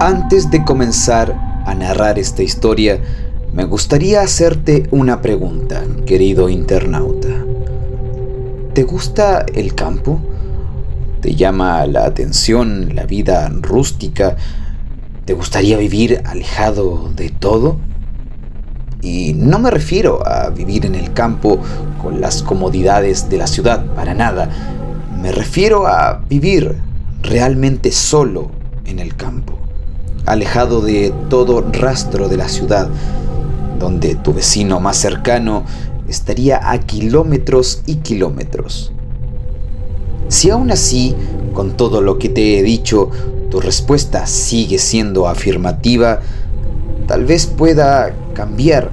Antes de comenzar a narrar esta historia, me gustaría hacerte una pregunta, querido internauta. ¿Te gusta el campo? ¿Te llama la atención la vida rústica? ¿Te gustaría vivir alejado de todo? Y no me refiero a vivir en el campo con las comodidades de la ciudad, para nada. Me refiero a vivir realmente solo en el campo, alejado de todo rastro de la ciudad, donde tu vecino más cercano estaría a kilómetros y kilómetros. Si aún así, con todo lo que te he dicho, tu respuesta sigue siendo afirmativa, tal vez pueda cambiar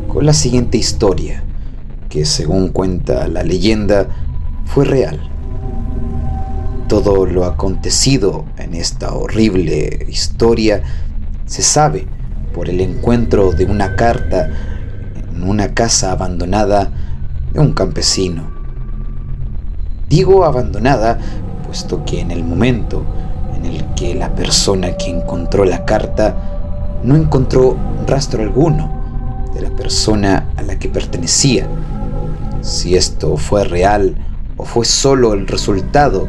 con la siguiente historia, que según cuenta la leyenda, fue real. Todo lo acontecido en esta horrible historia se sabe por el encuentro de una carta en una casa abandonada de un campesino. Digo abandonada, puesto que en el momento en el que la persona que encontró la carta no encontró rastro alguno de la persona a la que pertenecía. Si esto fue real o fue solo el resultado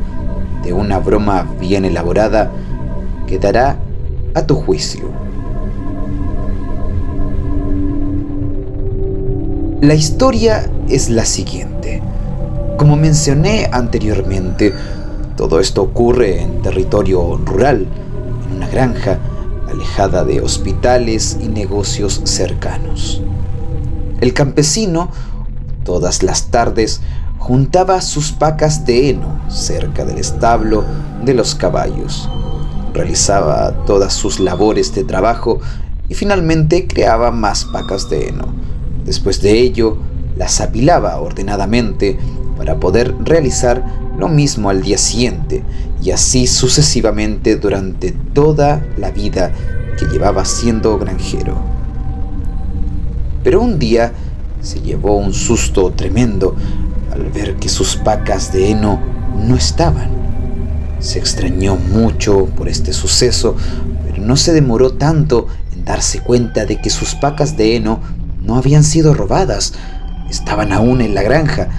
de una broma bien elaborada, quedará a tu juicio. La historia es la siguiente. Como mencioné anteriormente, todo esto ocurre en territorio rural, en una granja alejada de hospitales y negocios cercanos. El campesino, todas las tardes, juntaba sus pacas de heno cerca del establo de los caballos. Realizaba todas sus labores de trabajo y finalmente creaba más pacas de heno. Después de ello, las apilaba ordenadamente para poder realizar lo mismo al día siguiente, y así sucesivamente durante toda la vida que llevaba siendo granjero. Pero un día se llevó un susto tremendo al ver que sus pacas de heno no estaban. Se extrañó mucho por este suceso, pero no se demoró tanto en darse cuenta de que sus pacas de heno no habían sido robadas. Estaban aún en la granja,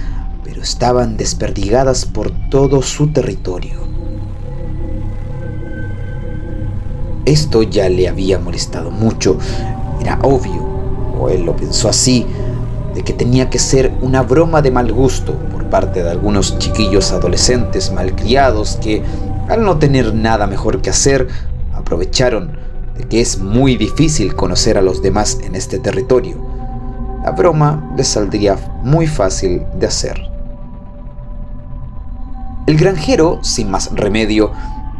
pero estaban desperdigadas por todo su territorio. Esto ya le había molestado mucho. Era obvio, o él lo pensó así, de que tenía que ser una broma de mal gusto por parte de algunos chiquillos adolescentes malcriados que, al no tener nada mejor que hacer, aprovecharon de que es muy difícil conocer a los demás en este territorio. La broma les saldría muy fácil de hacer. El granjero, sin más remedio,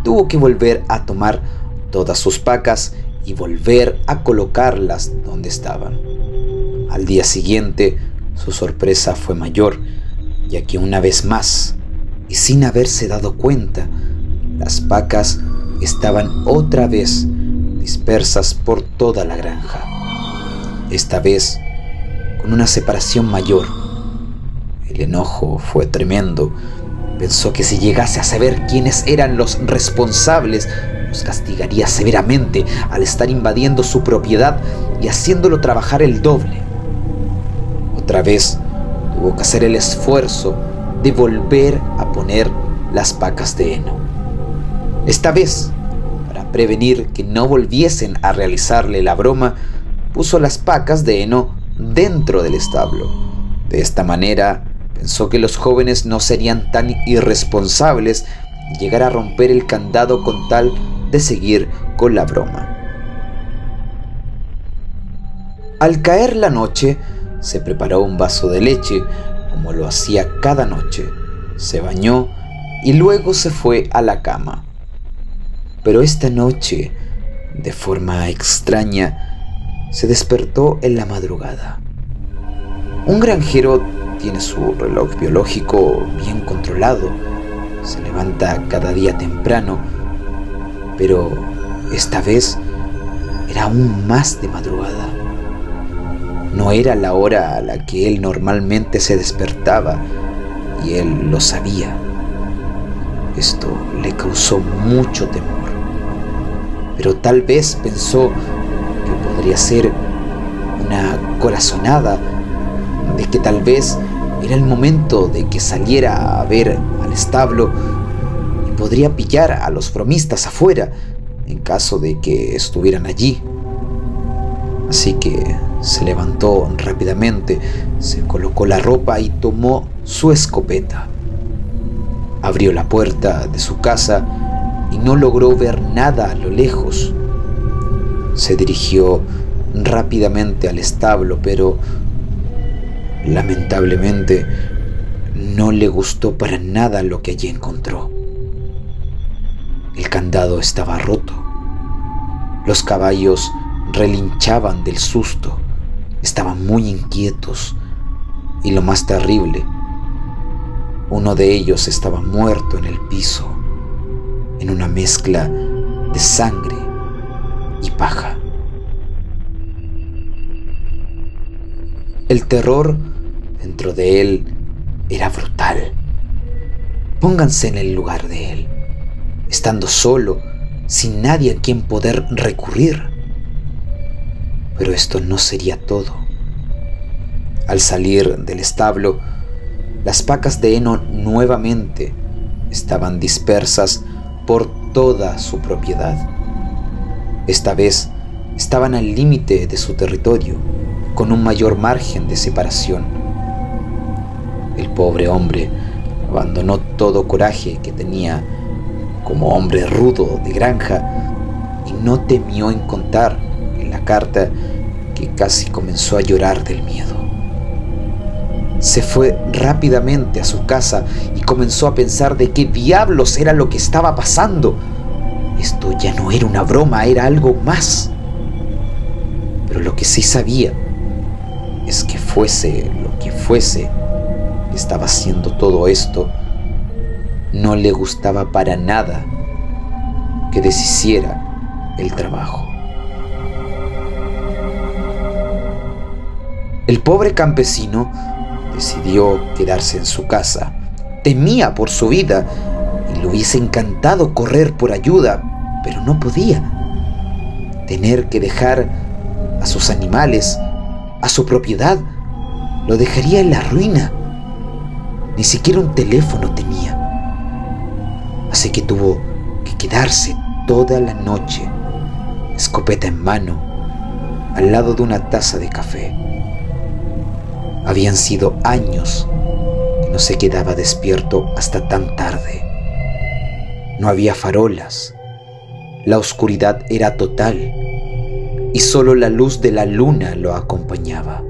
tuvo que volver a tomar todas sus pacas y volver a colocarlas donde estaban. Al día siguiente, su sorpresa fue mayor, ya que una vez más, y sin haberse dado cuenta, las pacas estaban otra vez dispersas por toda la granja. Esta vez, con una separación mayor. El enojo fue tremendo. Pensó que si llegase a saber quiénes eran los responsables, los castigaría severamente al estar invadiendo su propiedad y haciéndolo trabajar el doble. Otra vez tuvo que hacer el esfuerzo de volver a poner las pacas de heno. Esta vez, para prevenir que no volviesen a realizarle la broma, puso las pacas de heno dentro del establo. De esta manera, pensó que los jóvenes no serían tan irresponsables y llegar a romper el candado con tal de seguir con la broma. Al caer la noche, se preparó un vaso de leche, como lo hacía cada noche. Se bañó y luego se fue a la cama. Pero esta noche, de forma extraña, se despertó en la madrugada. Un granjero tiene su reloj biológico bien controlado. Se levanta cada día temprano, pero esta vez era aún más de madrugada. No era la hora a la que él normalmente se despertaba, y él lo sabía. Esto le causó mucho temor. pero tal vez pensó que podría ser una corazonada, de que tal vez era el momento de que saliera a ver al establo y podría pillar a los bromistas afuera en caso de que estuvieran allí. Así que se levantó rápidamente, se colocó la ropa y tomó su escopeta. Abrió la puerta de su casa y no logró ver nada a lo lejos. Se dirigió rápidamente al establo, pero lamentablemente no le gustó para nada lo que allí encontró. El candado estaba roto. Los caballos relinchaban del susto, estaban muy inquietos y lo más terrible, uno de ellos estaba muerto en el piso, en una mezcla de sangre y paja. El terror dentro de él era brutal. Pónganse en el lugar de él, estando solo, sin nadie a quien poder recurrir. Pero esto no sería todo. Al salir del establo, las pacas de heno nuevamente estaban dispersas por toda su propiedad. Esta vez estaban al límite de su territorio, con un mayor margen de separación. El pobre hombre abandonó todo coraje que tenía como hombre rudo de granja y no temió en contar en la carta que casi comenzó a llorar del miedo. Se fue rápidamente a su casa y comenzó a pensar de qué diablos era lo que estaba pasando. Esto ya no era una broma, era algo más. Pero lo que sí sabía es que fuese lo que fuese que estaba haciendo todo esto, no le gustaba para nada que deshiciera el trabajo. El pobre campesino decidió quedarse en su casa. Temía por su vida y le hubiese encantado correr por ayuda, pero no podía. Tener que dejar a sus animales, a su propiedad, lo dejaría en la ruina. Ni siquiera un teléfono tenía. Así que tuvo que quedarse toda la noche, escopeta en mano, al lado de una taza de café. Habían sido años que no se quedaba despierto hasta tan tarde. No había farolas, la oscuridad era total y solo la luz de la luna lo acompañaba.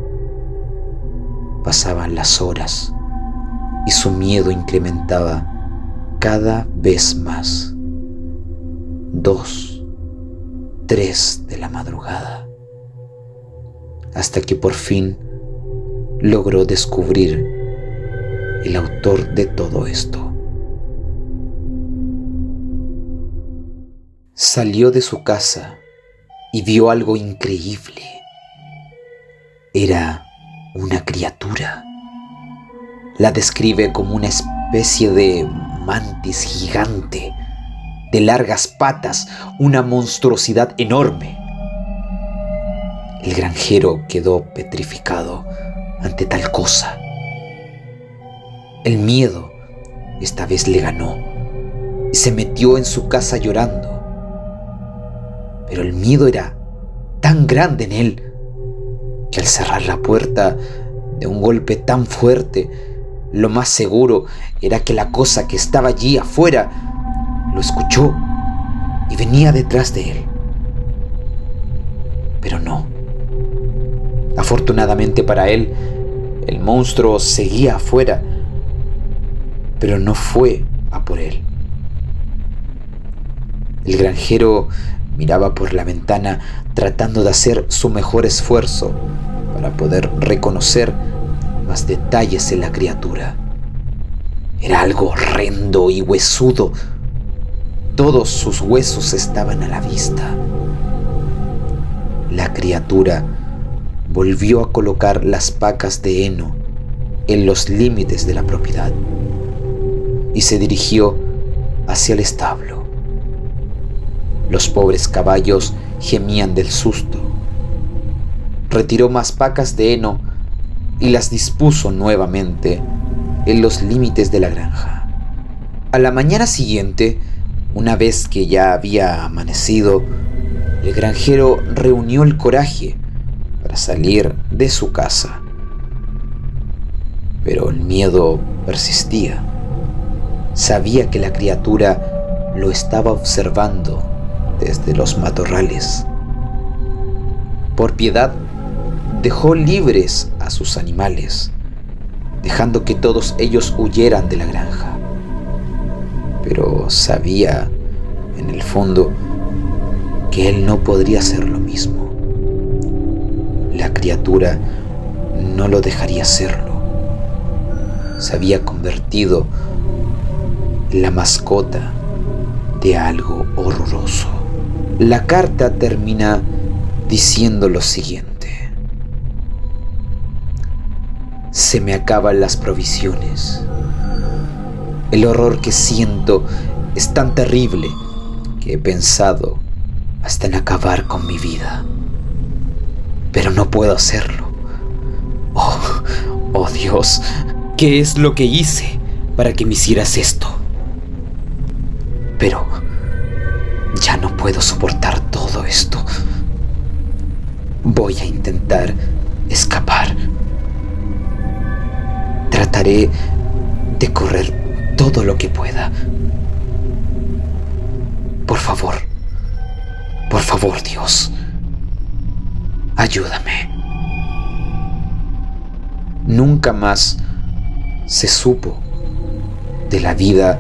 Pasaban las horas y su miedo incrementaba cada vez más. 2, 3 de la madrugada, hasta que por fin logró descubrir el autor de todo esto. Salió de su casa y vio algo increíble. Era una criatura. La describe como una especie de mantis gigante, de largas patas, una monstruosidad enorme. El granjero quedó petrificado ante tal cosa. El miedo esta vez le ganó y se metió en su casa llorando. Pero el miedo era tan grande en él que al cerrar la puerta de un golpe tan fuerte, lo más seguro era que la cosa que estaba allí afuera lo escuchó y venía detrás de él. Pero no. Afortunadamente para él, el monstruo seguía afuera, pero no fue a por él. El granjero miraba por la ventana tratando de hacer su mejor esfuerzo para poder reconocer más detalles en la criatura. Era algo horrendo y huesudo. Todos sus huesos estaban a la vista. La criatura volvió a colocar las pacas de heno en los límites de la propiedad y se dirigió hacia el establo. Los pobres caballos gemían del susto. Retiró más pacas de heno y las dispuso nuevamente en los límites de la granja. A la mañana siguiente, una vez que ya había amanecido, el granjero reunió el coraje para salir de su casa. Pero el miedo persistía. Sabía que la criatura lo estaba observando desde los matorrales. Por piedad, dejó libres a sus animales, dejando que todos ellos huyeran de la granja. Pero sabía, en el fondo, que él no podría hacer lo mismo. La criatura no lo dejaría hacerlo. Se había convertido en la mascota de algo horroroso. La carta termina diciendo lo siguiente: se me acaban las provisiones. El horror que siento es tan terrible que he pensado hasta en acabar con mi vida. Pero no puedo hacerlo. Oh Dios, ¿qué es lo que hice para que me hicieras esto? Pero ya no puedo soportar todo esto. Voy a intentar escapar. Trataré de correr todo lo que pueda. Por favor, Dios, ayúdame. Nunca más se supo de la vida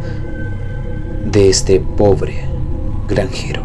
de este pobre granjero.